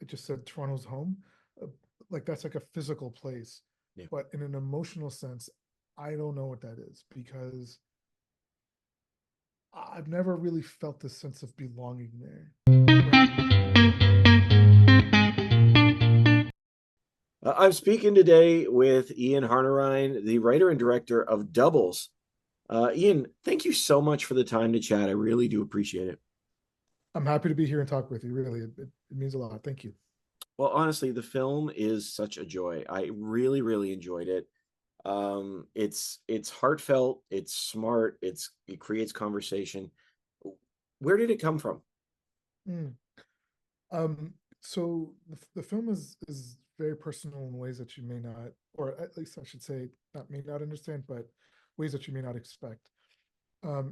just said Toronto's home, uh, like that's like a physical place. Yeah. But in an emotional sense, I don't know what that is because I've never really felt this sense of belonging there. Right. I'm speaking today with Ian Harnarine, the writer and director of Doubles. Ian, thank you so much for the time to chat. I really do appreciate it. I'm happy to be here and talk with you. Really, it means a lot. Thank you. Well, honestly, the film is such a joy. I really, really enjoyed it. It's heartfelt, it's smart, it creates conversation. Where did it come from? Mm. Um, so the film is very personal in ways that you may not, or at least I should say, not may not understand, but ways that you may not expect.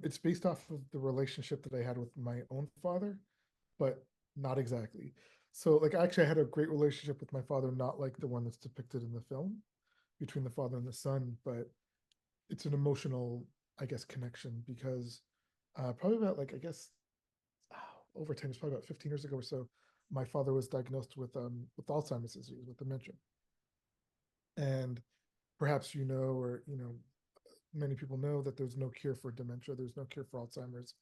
It's based off of the relationship that I had with my own father, but not exactly. So, like, actually, I had a great relationship with my father, not like the one that's depicted in the film between the father and the son, but it's an emotional, I guess, connection because probably about like I guess over 10 years, probably about 15 years ago or so, my father was diagnosed with Alzheimer's disease, with dementia. And perhaps you know, or many people know that there's no cure for dementia, there's no cure for Alzheimer's.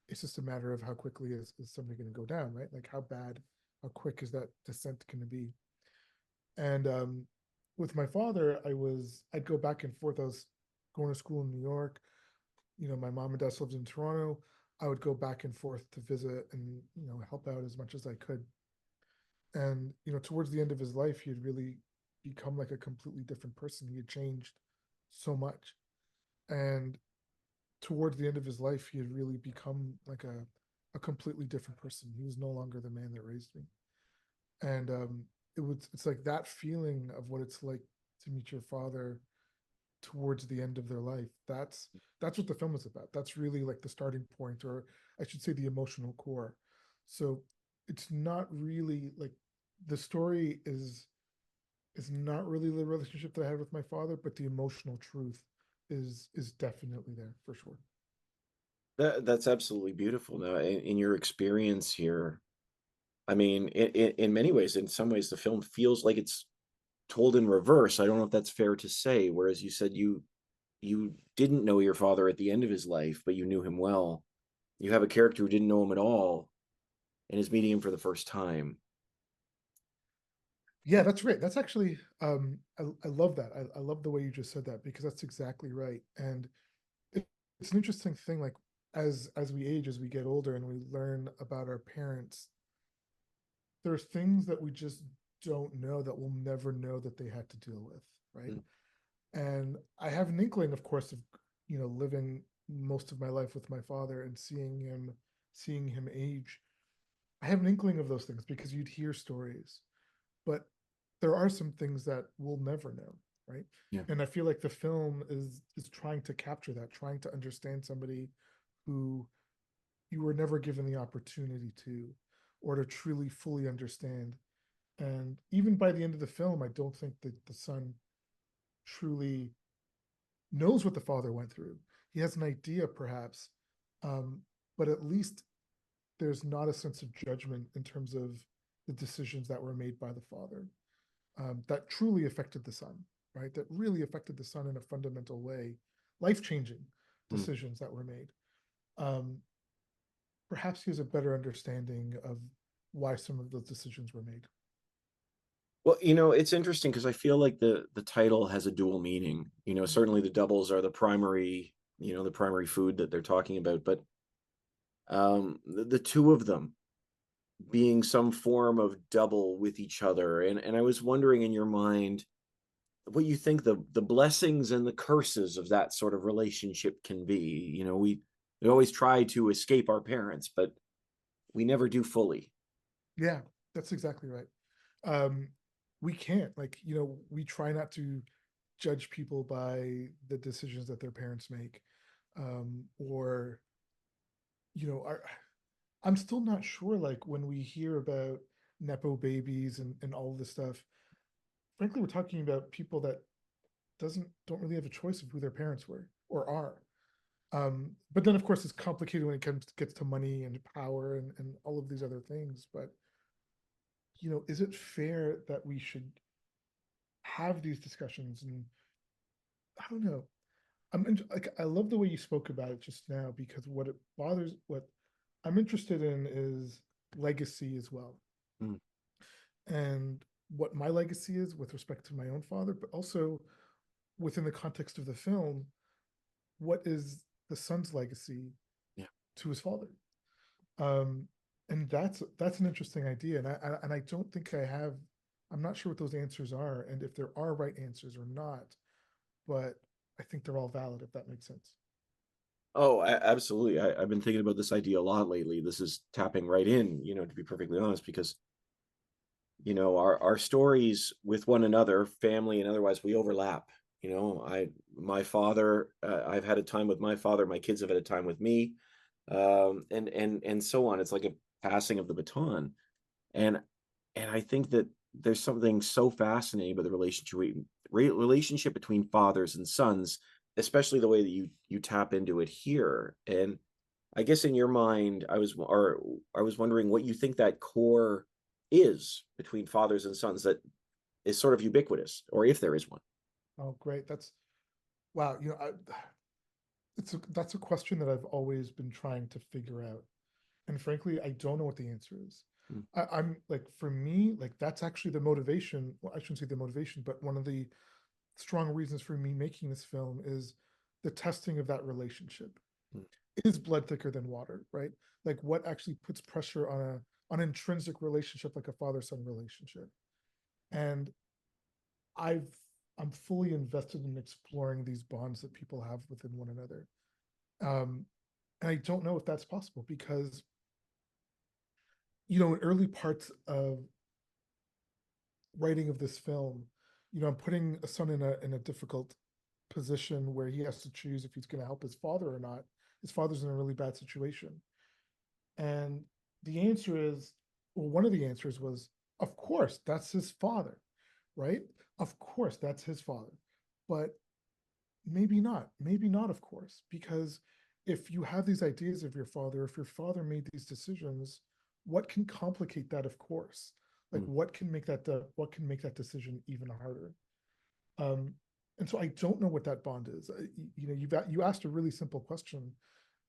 It's just a matter of how quickly is somebody going to go down, right? Like how bad, how quick is that descent going to be? And with my father, I'd go back and forth. I was going to school in New York. My mom and dad still lived in Toronto. I would go back and forth to visit and help out as much as I could. And towards the end of his life, he had really become like a completely different person. He had changed so much. And towards the end of his life, he had really become like a completely different person. He was no longer the man that raised me. And it's like that feeling of what it's like to meet your father towards the end of their life. That's what the film is about. That's really like the starting point, or I should say the emotional core. So it's not really like the story is not really the relationship that I had with my father, but the emotional truth is definitely there for sure. That's absolutely beautiful. Now, in your experience here, I mean, in many ways, in some ways, the film feels like it's told in reverse. I don't know if that's fair to say. Whereas you said you didn't know your father at the end of his life, but you knew him well. You have a character who didn't know him at all and is meeting him for the first time. Yeah, that's right. That's actually I love that. I love the way you just said that because that's exactly right. And it, it's an interesting thing, like as we age, as we get older and we learn about our parents, there's things that we just don't know that we'll never know that they had to deal with, right? Mm, And I have an inkling, of course, of living most of my life with my father and seeing him age. I have an inkling of those things because you'd hear stories, but there are some things that we'll never know, right? yeah. And I feel like the film is trying to capture that, trying to understand somebody who you were never given the opportunity to, or to truly fully understand. And even by the end of the film, I don't think that the son truly knows what the father went through. He has an idea, perhaps, um, but at least there's not a sense of judgment in terms of the decisions that were made by the father, that truly affected the son, right? That really affected the son in a fundamental way, life changing Mm. decisions that were made. Um, Perhaps he has a better understanding of why some of those decisions were made. Well, it's interesting because I feel like the title has a dual meaning. Certainly the doubles are the primary food that they're talking about, but the two of them being some form of double with each other. And I was wondering in your mind what you think the blessings and the curses of that sort of relationship can be. We always try to escape our parents, but we never do fully. Yeah, that's exactly right. Um, we can't, like, we try not to judge people by the decisions that their parents make, or I'm still not sure. Like when we hear about nepo babies and all of this stuff, frankly, we're talking about people that don't really have a choice of who their parents were or are. But then, of course, it's complicated when it gets to money and power and all of these other things. But is it fair that we should have these discussions? And I don't know. Like, I love the way you spoke about it just now, because what I'm interested in is legacy as well. Mm. And what my legacy is with respect to my own father, but also within the context of the film, what is the son's legacy Yeah. to his father? Um, and that's an interesting idea, and I don't think I have. I'm not sure what those answers are, and if there are right answers or not. But I think they're all valid, if that makes sense. Oh, absolutely. I've been thinking about this idea a lot lately. This is tapping right in, to be perfectly honest, because our stories with one another, family and otherwise, we overlap. My father, I've had a time with my father, my kids have had a time with me, and so on. It's like a passing of the baton. And I think that there's something so fascinating about the relationship between fathers and sons, especially the way that you tap into it here. And I guess in your mind, I was wondering what you think that core is between fathers and sons that is sort of ubiquitous, or if there is one. Oh, great! That's wow. That's a question that I've always been trying to figure out, and frankly, I don't know what the answer is. Mm. I'm like, for me, like, that's actually the motivation. Well, I shouldn't say the motivation, but one of the strong reasons for me making this film is the testing of that relationship. Mm. Is blood thicker than water, right? Like, what actually puts pressure on an intrinsic relationship like a father-son relationship? And I've I'm fully invested in exploring these bonds that people have within one another. Um, and I don't know if that's possible, because in early parts of writing of this film, I'm putting a son in a difficult position where he has to choose if he's going to help his father or not. His father's in a really bad situation, and the answer is, well, one of the answers was, of course, that's his father, right? Of course, that's his father, but maybe not, of course, because if you have these ideas of your father, if your father made these decisions, what can complicate that? Of course, like, Mm. what can make that decision even harder? um and so I don't know what that bond is. You asked a really simple question,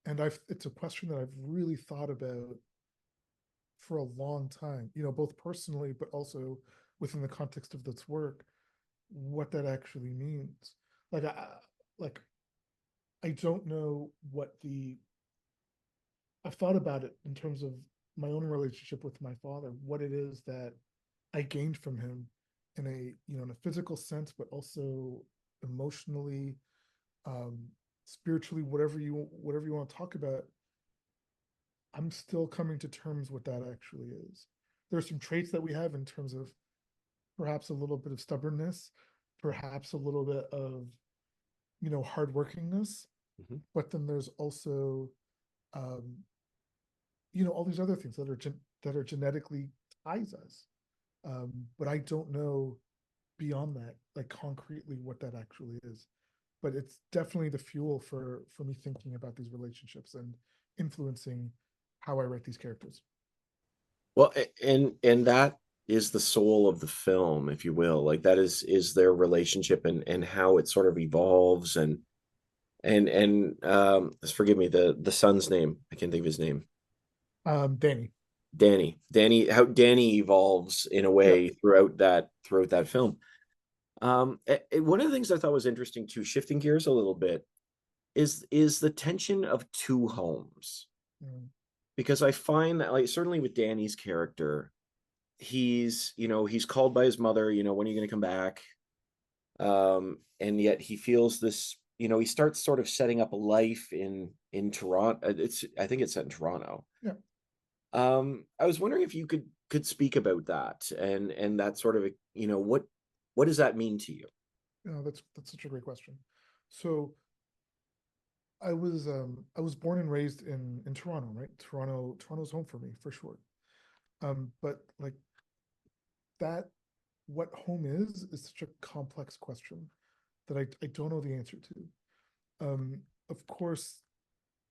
and I've it's a question that I've really thought about for a long time, both personally, but also within the context of this work, what that actually means. Like, like I don't know what the I've thought about it in terms of my own relationship with my father, what it is that I gained from him in a physical sense, but also emotionally, um, spiritually, whatever you want to talk about. I'm still coming to terms with that actually is. There's some traits that we have in terms of perhaps a little bit of stubbornness, perhaps a little bit of hardworkingness, Mhm. but then there's also um, all these other things that are genetically ties us. But I don't know beyond that, like, concretely, what that actually is. But it's definitely the fuel for me thinking about these relationships and influencing how I write these characters. Well, and that is the soul of the film, if you will. Like that is their relationship and how it sort of evolves and forgive me, the son's name. I can't think of his name. Danny. How Danny evolves in a Yeah. way throughout that film. One of the things I thought was interesting too, shifting gears a little bit, is the tension of two homes. Mm. Because I find that, like, certainly with Danny's character, he's called by his mother, when are you going to come back? And yet he feels this, he starts sort of setting up a life in Toronto. I think it's set in Toronto. Yeah. I was wondering if you could speak about that and that sort of, what does that mean to you? That's such a great question. So I was born and raised in Toronto, right? Toronto's home for me, for sure. But like, that what home is such a complex question that I don't know the answer to. Of course,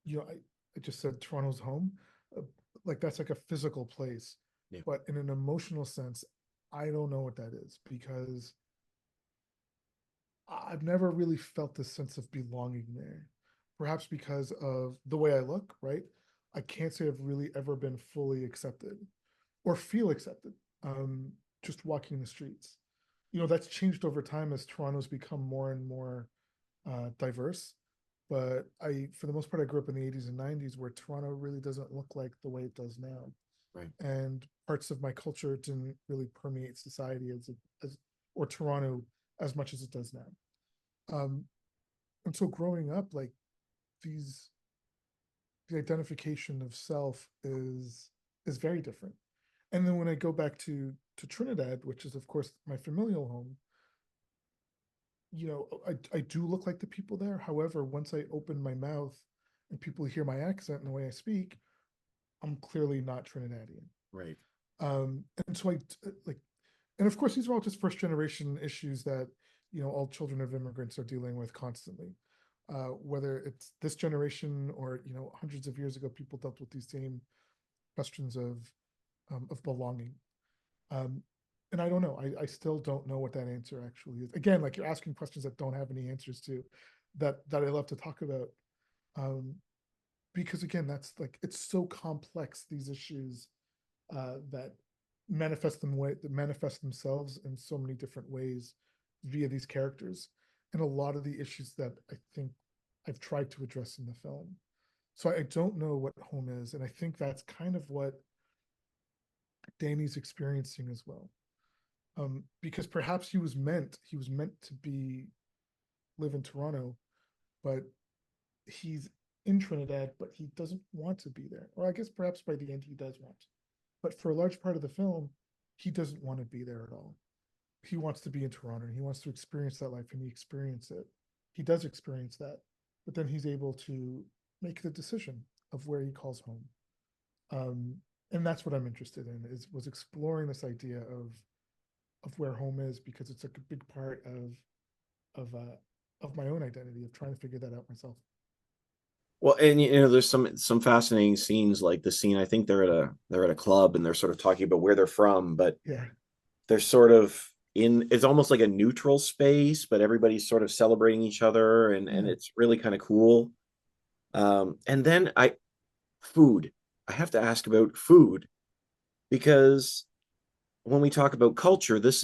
I just said Toronto's home. Uh, like, that's like a physical place. Yeah. but in an emotional sense, I don't know what that is, because I've never really felt this sense of belonging there. Perhaps because of the way I look, right? I can't say I've really ever been fully accepted or feel accepted. Um, just walking the streets. That's changed over time as Toronto's become more and more diverse. But for the most part, I grew up in the 80s and 90s where Toronto really doesn't look like the way it does now. Right. And parts of my culture didn't really permeate society or Toronto as much as it does now. Um, and so growing up, like these, the identification of self is very different. And then when I go back to Trinidad, which is of course my familial home, I do look like the people there. However, once I open my mouth and people hear my accent and the way I speak, I'm clearly not Trinidadian. Right. And so like, and of course, these are all just first generation issues that, all children of immigrants are dealing with constantly. Whether it's this generation or, hundreds of years ago, people dealt with these same questions of belonging. Um, and I don't know. I still don't know what that answer actually is. Again, like you're asking questions that don't have any answers to, that I love to talk about. Um, because again, that's like it's so complex, these issues that manifest themselves in so many different ways via these characters, and a lot of the issues that I think I've tried to address in the film. So I don't know what home is, and I think that's kind of what Danny's experiencing as well. Because perhaps he was meant to be live in Toronto, but he's in Trinidad, but he doesn't want to be there. Or I guess perhaps by the end he does want to. But for a large part of the film, he doesn't want to be there at all. He wants to be in Toronto and he wants to experience that life, and he experiences it. He does experience that, but then he's able to make the decision of where he calls home. Um, and that's what I'm interested in, was exploring this idea of where home is, because it's like a big part of my own identity, of trying to figure that out myself. Well, and there's some fascinating scenes, like the scene, I think they're at a club and they're sort of talking about where they're from, but Yeah. they're sort of it's almost like a neutral space, but everybody's sort of celebrating each other, and Yeah. it's really kind of cool. And then food. I have to ask about food, because when we talk about culture, this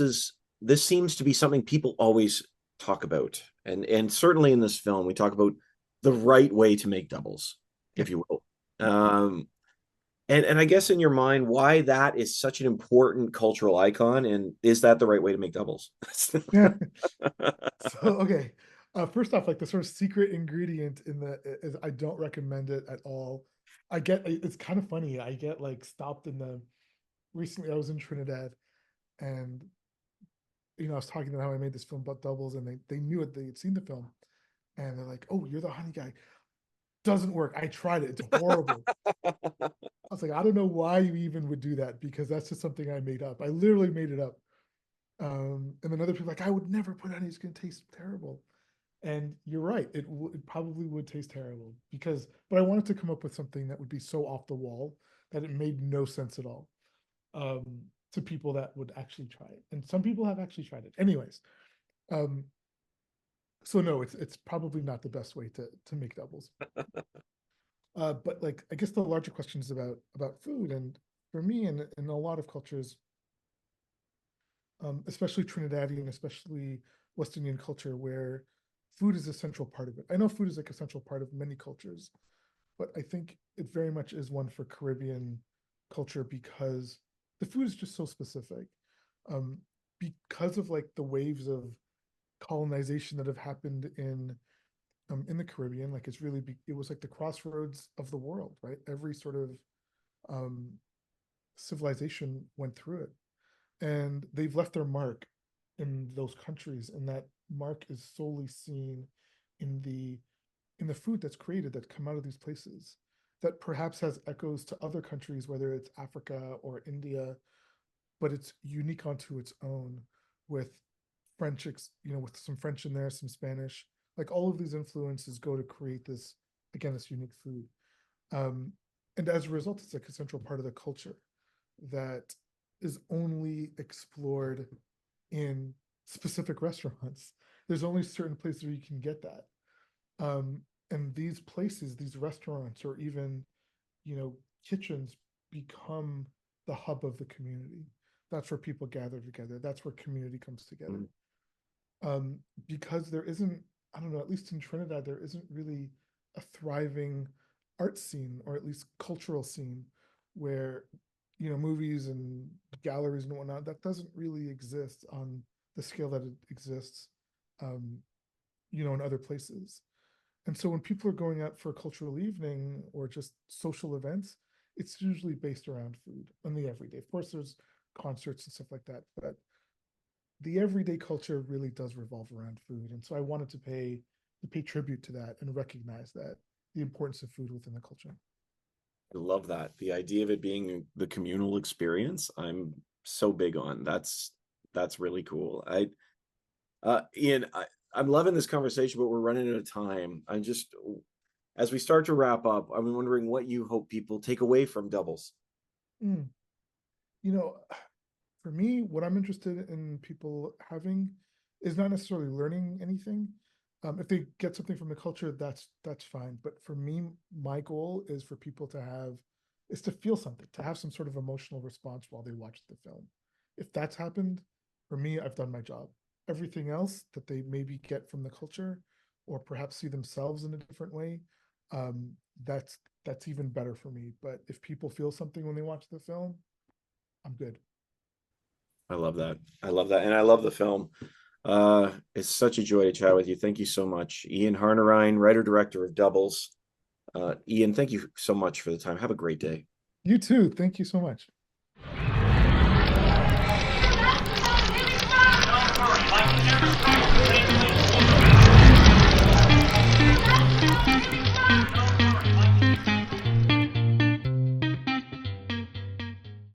seems to be something people always talk about. And certainly in this film, we talk about the right way to make doubles, Yeah. if you will. And I guess in your mind, why that is such an important cultural icon, and is that the right way to make doubles? Yeah. So okay. First off, like the sort of secret ingredient in the is I don't recommend it at all. It's kind of funny. I get like stopped in the recently I was in Trinidad, and I was talking to them how I made this film about doubles, and they knew it, they had seen the film, and they're like, "Oh, you're the honey guy." Doesn't work. I tried it. It's horrible. I was like, I don't know why you even would do that, because that's just something I made up. I literally made it up. And then other people like, I would never put honey. It's going to taste terrible. And you're right. It probably would taste terrible, but I wanted to come up with something that would be so off the wall that it made no sense at all um, to people that would actually try it. And some people have actually tried it. Anyways, um, so no, it's probably not the best way to make doubles. But like, I guess the larger question is about food, and for me, in a lot of cultures, especially Trinidadian, especially West Indian culture, where food is a central part of it. I know food is like a central part of many cultures, but I think it very much is one for Caribbean culture, because the food is just so specific. Um, because of like the waves of colonization that have happened in the Caribbean, like it was like the crossroads of the world, right? Every sort of um, civilization went through it, and they've left their mark in those countries, and that mark is solely seen in the food that's created, that come out of these places, that perhaps has echoes to other countries, whether it's Africa or India, but it's unique onto its own, with with some French in there, some Spanish. Like all of these influences go to create this unique food. Um, and as a result, it's like a central part of the culture. that is only explored in specific restaurants. There's only certain places where you can get that. And these places, these restaurants, or even, kitchens become the hub of the community. That's where people gather together. That's where community comes together. Because there isn't, I don't know, at least in Trinidad, there isn't really a thriving art scene, or at least cultural scene, where, movies and galleries and whatnot, that doesn't really exist on the scale that it exists, in other places. And so when people are going out for a cultural evening or just social events, it's usually based around food in the everyday. Of course, there's concerts and stuff like that, but the everyday culture really does revolve around food. And so I wanted to pay tribute to that and recognize that, the importance of food within the culture. I love that. The idea of it being the communal experience, I'm so big on. That's really cool. Ian, I'm loving this conversation, but we're running out of time. As we start to wrap up, I'm wondering what you hope people take away from Doubles. Mm. For me, what I'm interested in people having is not necessarily learning anything. If they get something from the culture, that's fine. But for me, my goal is for people to feel something, to have some sort of emotional response while they watch the film. If that's happened, for me, I've done my job. Everything else that they maybe get from the culture, or perhaps see themselves in a different way, that's even better for me. But if people feel something when they watch the film, I'm good. I love that. I love that. And I love the film. It's such a joy to chat with you. Thank you so much. Ian Harnarine, writer director of Doubles. Ian, thank you so much for the time. Have a great day. You too. Thank you so much.